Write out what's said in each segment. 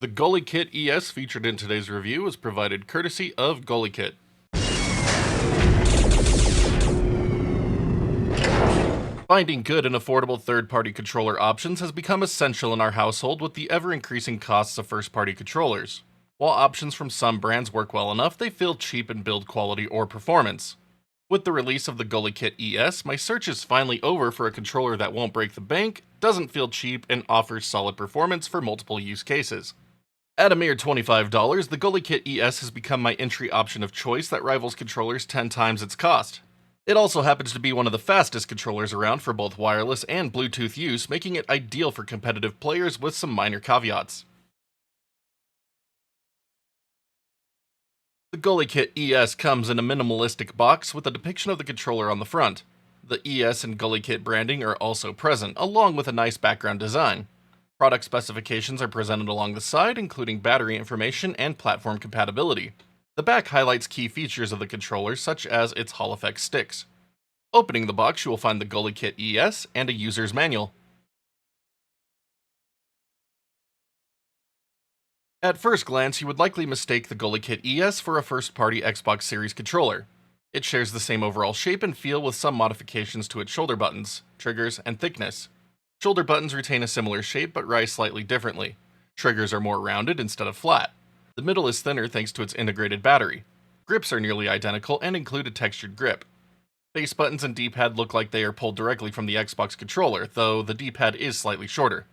The GuliKit ES featured in today's review is provided courtesy of GuliKit. Finding good and affordable third-party controller options has become essential in our household with the ever-increasing costs of first-party controllers. While options from some brands work well enough, they feel cheap in build quality or performance. With the release of the GuliKit ES, my search is finally over for a controller that won't break the bank, doesn't feel cheap, and offers solid performance for multiple use cases. At a mere $25, the GuliKit ES has become my entry option of choice that rivals controllers 10 times its cost. It also happens to be one of the fastest controllers around for both wireless and Bluetooth use, making it ideal for competitive players with some minor caveats. The GuliKit ES comes in a minimalistic box with a depiction of the controller on the front. The ES and GuliKit branding are also present, along with a nice background design. Product specifications are presented along the side, including battery information and platform compatibility. The back highlights key features of the controller, such as its Hall effect sticks. Opening the box, you will find the GuliKit ES and a user's manual. At first glance, you would likely mistake the GuliKit ES for a first-party Xbox Series controller. It shares the same overall shape and feel with some modifications to its shoulder buttons, triggers, and thickness. Shoulder buttons retain a similar shape but rise slightly differently. Triggers are more rounded instead of flat. The middle is thinner thanks to its integrated battery. Grips are nearly identical and include a textured grip. Face buttons and D-pad look like they are pulled directly from the Xbox controller, though the D-pad is slightly shorter.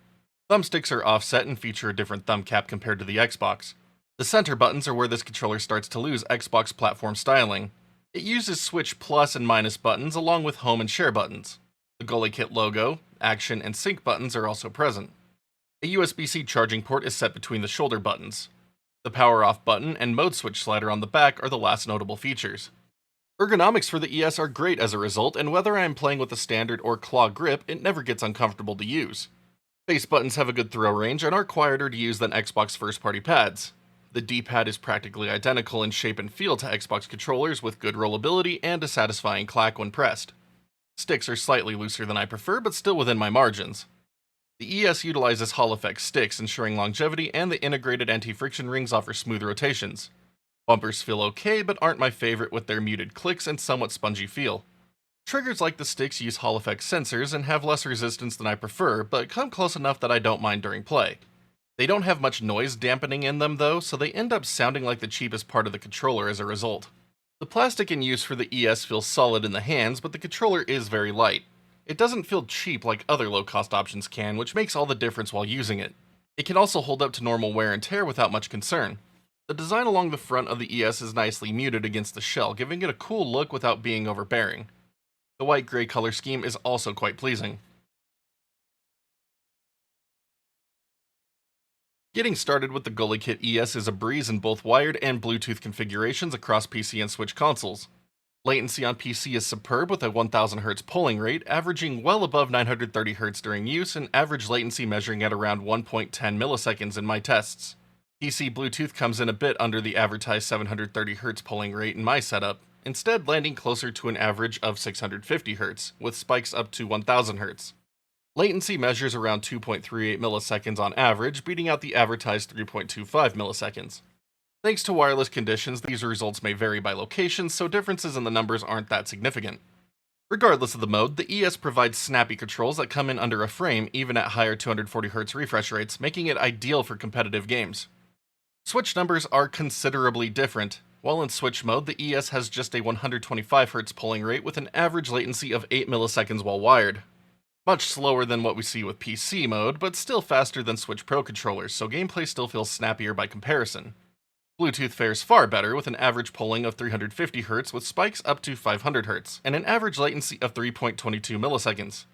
Thumbsticks are offset and feature a different thumb cap compared to the Xbox. The center buttons are where this controller starts to lose Xbox platform styling. It uses Switch plus and minus buttons along with home and share buttons. The GuliKit logo, action, and sync buttons are also present. A USB-C charging port is set between the shoulder buttons. The power off button and mode switch slider on the back are the last notable features. Ergonomics for the ES are great as a result, and whether I am playing with a standard or claw grip, it never gets uncomfortable to use. Face buttons have a good throw range and are quieter to use than Xbox first-party pads. The D-pad is practically identical in shape and feel to Xbox controllers with good rollability and a satisfying clack when pressed. Sticks are slightly looser than I prefer, but still within my margins. The ES utilizes Hall effect sticks, ensuring longevity, and the integrated anti-friction rings offer smooth rotations. Bumpers feel okay, but aren't my favorite with their muted clicks and somewhat spongy feel. Triggers like the sticks use Hall effect sensors and have less resistance than I prefer, but come close enough that I don't mind during play. They don't have much noise dampening in them though, so they end up sounding like the cheapest part of the controller as a result. The plastic in use for the ES feels solid in the hands, but the controller is very light. It doesn't feel cheap like other low-cost options can, which makes all the difference while using it. It can also hold up to normal wear and tear without much concern. The design along the front of the ES is nicely muted against the shell, giving it a cool look without being overbearing. The white-gray color scheme is also quite pleasing. Getting started with the GuliKit ES is a breeze in both wired and Bluetooth configurations across PC and Switch consoles. Latency on PC is superb with a 1000Hz polling rate, averaging well above 930Hz during use, and average latency measuring at around 1.10 milliseconds in my tests. PC Bluetooth comes in a bit under the advertised 730Hz polling rate in my setup, instead landing closer to an average of 650Hz, with spikes up to 1000Hz. Latency measures around 2.38 milliseconds on average, beating out the advertised 3.25 milliseconds. Thanks to wireless conditions, these results may vary by location, so differences in the numbers aren't that significant. Regardless of the mode, the ES provides snappy controls that come in under a frame even at higher 240Hz refresh rates, making it ideal for competitive games. Switch numbers are considerably different. While in Switch mode, the ES has just a 125Hz polling rate with an average latency of 8 milliseconds while wired. Much slower than what we see with PC mode, but still faster than Switch Pro controllers, so gameplay still feels snappier by comparison. Bluetooth fares far better with an average polling of 350Hz with spikes up to 500Hz, and an average latency of 3.22 milliseconds.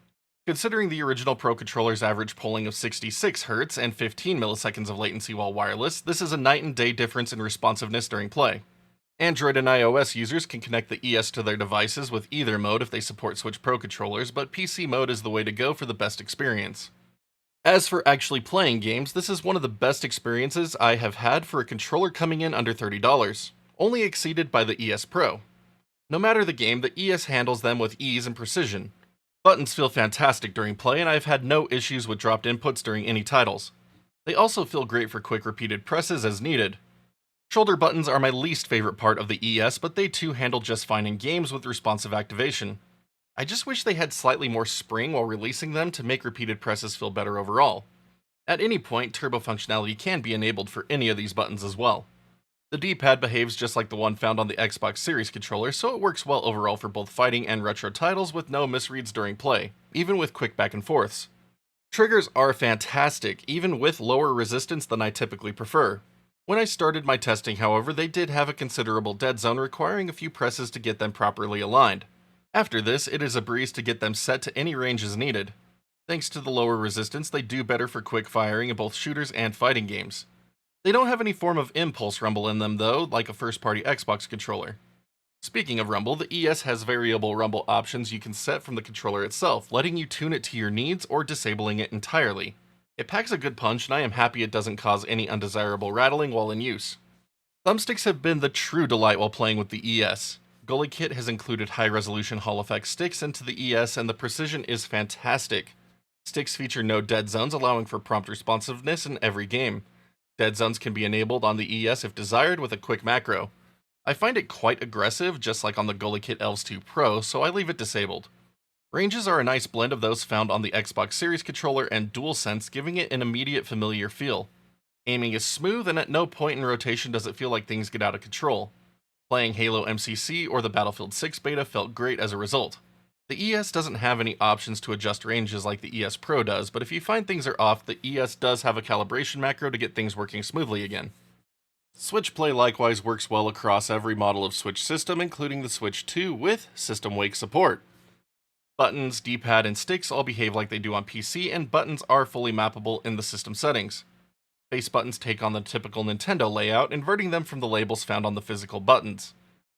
Considering the original Pro controller's average polling of 66Hz and 15 milliseconds of latency while wireless, this is a night and day difference in responsiveness during play. Android and iOS users can connect the ES to their devices with either mode if they support Switch Pro controllers, but PC mode is the way to go for the best experience. As for actually playing games, this is one of the best experiences I have had for a controller coming in under $30, only exceeded by the ES Pro. No matter the game, the ES handles them with ease and precision. Buttons feel fantastic during play, and I've had no issues with dropped inputs during any titles. They also feel great for quick repeated presses as needed. Shoulder buttons are my least favorite part of the ES, but they too handle just fine in games with responsive activation. I just wish they had slightly more spring while releasing them to make repeated presses feel better overall. At any point, turbo functionality can be enabled for any of these buttons as well. The D-pad behaves just like the one found on the Xbox Series controller, so it works well overall for both fighting and retro titles with no misreads during play, even with quick back and forths. Triggers are fantastic, even with lower resistance than I typically prefer. When I started my testing, however, they did have a considerable dead zone requiring a few presses to get them properly aligned. After this, it is a breeze to get them set to any range as needed. Thanks to the lower resistance, they do better for quick firing in both shooters and fighting games. They don't have any form of impulse rumble in them though, like a first-party Xbox controller. Speaking of rumble, the ES has variable rumble options you can set from the controller itself, letting you tune it to your needs or disabling it entirely. It packs a good punch, and I am happy it doesn't cause any undesirable rattling while in use. Thumbsticks have been the true delight while playing with the ES. GuliKit has included high-resolution Hall effect sticks into the ES, and the precision is fantastic. Sticks feature no dead zones, allowing for prompt responsiveness in every game. Dead zones can be enabled on the ES if desired with a quick macro. I find it quite aggressive, just like on the GuliKit ELS 2 Pro, so I leave it disabled. Ranges are a nice blend of those found on the Xbox Series controller and DualSense, giving it an immediate familiar feel. Aiming is smooth, and at no point in rotation does it feel like things get out of control. Playing Halo MCC or the Battlefield 6 beta felt great as a result. The ES doesn't have any options to adjust ranges like the ES Pro does, but if you find things are off, the ES does have a calibration macro to get things working smoothly again. Switch Play likewise works well across every model of Switch system, including the Switch 2 with System Wake support. Buttons, D-pad, and sticks all behave like they do on PC, and buttons are fully mappable in the system settings. Face buttons take on the typical Nintendo layout, inverting them from the labels found on the physical buttons.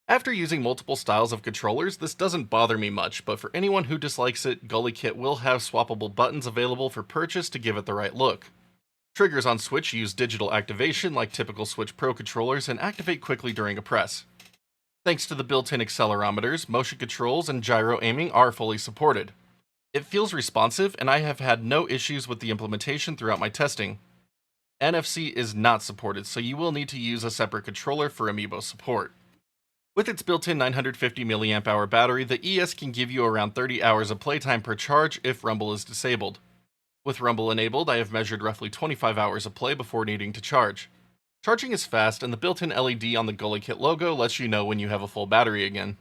After using multiple styles of controllers, this doesn't bother me much, but for anyone who dislikes it, GuliKit will have swappable buttons available for purchase to give it the right look. Triggers on Switch use digital activation like typical Switch Pro controllers and activate quickly during a press. Thanks to the built-in accelerometers, motion controls and gyro aiming are fully supported. It feels responsive, and I have had no issues with the implementation throughout my testing. NFC is not supported, so you will need to use a separate controller for Amiibo support. With its built-in 950 mAh battery, the ES can give you around 30 hours of playtime per charge if Rumble is disabled. With Rumble enabled, I have measured roughly 25 hours of play before needing to charge. Charging is fast, and the built-in LED on the GuliKit logo lets you know when you have a full battery again.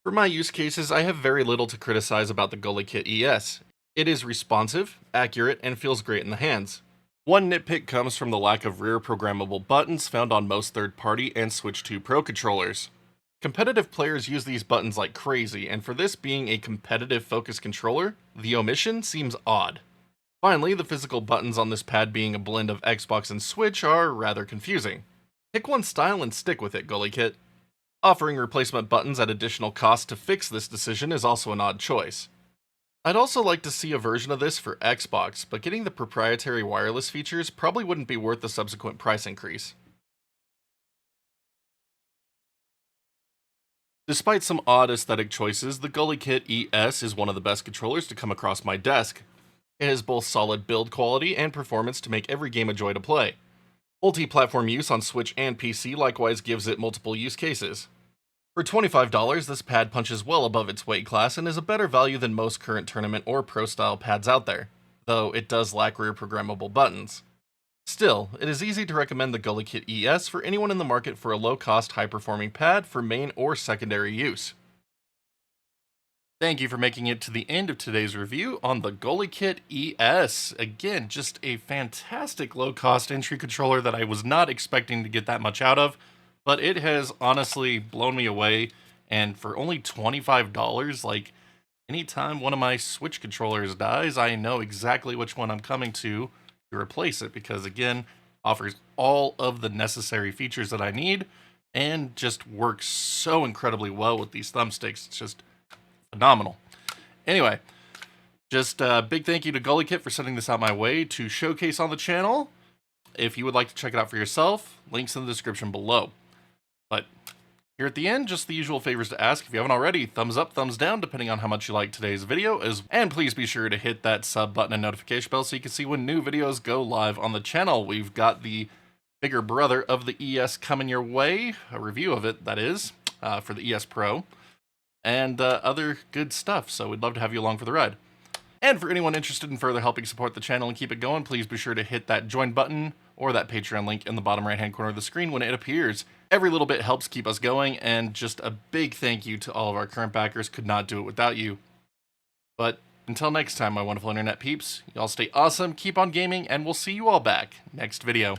For my use cases, I have very little to criticize about the GuliKit ES. It is responsive, accurate, and feels great in the hands. One nitpick comes from the lack of rear programmable buttons found on most third-party and Switch 2 Pro controllers. Competitive players use these buttons like crazy, and for this being a competitive focused controller, the omission seems odd. Finally, the physical buttons on this pad being a blend of Xbox and Switch are rather confusing. Pick one style and stick with it, GuliKit. Offering replacement buttons at additional cost to fix this decision is also an odd choice. I'd also like to see a version of this for Xbox, but getting the proprietary wireless features probably wouldn't be worth the subsequent price increase. Despite some odd aesthetic choices, the GuliKit ES is one of the best controllers to come across my desk. It has both solid build quality and performance to make every game a joy to play. Multi-platform use on Switch and PC likewise gives it multiple use cases. For $25, this pad punches well above its weight class and is a better value than most current tournament or pro-style pads out there, though it does lack rear programmable buttons. Still, it is easy to recommend the GuliKit ES for anyone in the market for a low-cost, high-performing pad for main or secondary use. Thank you for making it to the end of today's review on the GuliKit ES. Again, just a fantastic low-cost entry controller that I was not expecting to get that much out of. But it has honestly blown me away, and for only $25, like, anytime one of my Switch controllers dies, I know exactly which one I'm coming to replace it, because again, offers all of the necessary features that I need, and just works so incredibly well with these thumbsticks. It's just phenomenal. Anyway, just a big thank you to GuliKit for sending this out my way to showcase on the channel. If you would like to check it out for yourself, links in the description below. But Here at the end, just the usual favors to ask. If you haven't already, thumbs up, thumbs down, depending on how much you like today's video, and please be sure to hit that sub button and notification bell so you can see when new videos go live on the channel. We've got the bigger brother of the ES coming your way, a review of it, that is, for the ES Pro, and other good stuff, so we'd love to have you along for the ride. And for anyone interested in further helping support the channel and keep it going, please be sure to hit that join button or that Patreon link in the bottom right hand corner of the screen when it appears. Every little bit helps keep us going, and just a big thank you to all of our current backers. Could not do it without you. But until next time, my wonderful internet peeps, y'all stay awesome, keep on gaming, and we'll see you all back next video.